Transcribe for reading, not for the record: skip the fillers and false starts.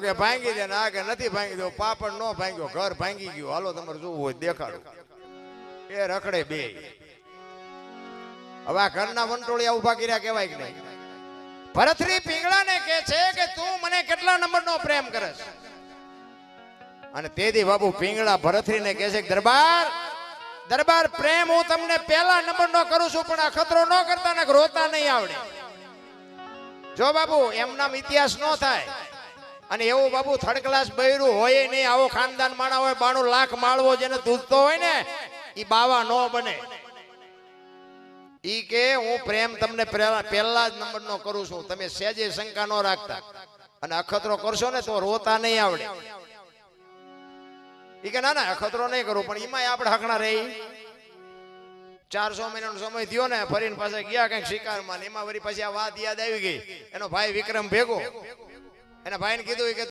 કે ભાંગી દે ને આ કે નથી ભાંગી દો, પાપડ નો ભાંગ્યો, ઘર ભાંગી ગયું, હાલો તમારે જોવું હોય દેખાડો. એ રખડે બે. હવે આ ઘરના વંટોળિયા ઉભા કર્યા કહેવાય કે નહીં? ભરથરી પિંગળાને કહે છે કે તું મને કેટલા નંબરનો પ્રેમ કરસ? અને તેથી બાબુ પિંગળા ભરથરીને કહે છે દરબાર દરબાર પ્રેમ હું તમને પહેલા નંબરનો કરું છું, પણ આ ખતરો ન કરતા ને રોતા નહીં આવડે. જો બાબુ એમના ઇતિહાસ ન થાય. અને એવું બાબુ થર્ડ ક્લાસ બૈરું હોય નહીં, આવો ખાનદાન માણા હોય 92 લાખ માળવો જેને દૂધતો હોય ને ઈ બાવા નો બને. ઈ કે હું પ્રેમ તમને પહેલા જ નંબરનો કરું છું, તમે સહેજે શંકા ન રાખતા, અને અખતરો કરશો ને તો રોતા નહીં આવડે. ઈ કે ના ના અખતરો નહીં કરું, પણ એમાં આપણે હકણા રહી. 400 મહિનાનો સમય થયો ને, ફરીને પાછા ગયા કઈક શિકારમાં, એમાં વળી પાછી આ વાત યાદ આવી ગઈ. એનો ભાઈ વિક્રમ ભેગો, એના ભાઈને કીધું કે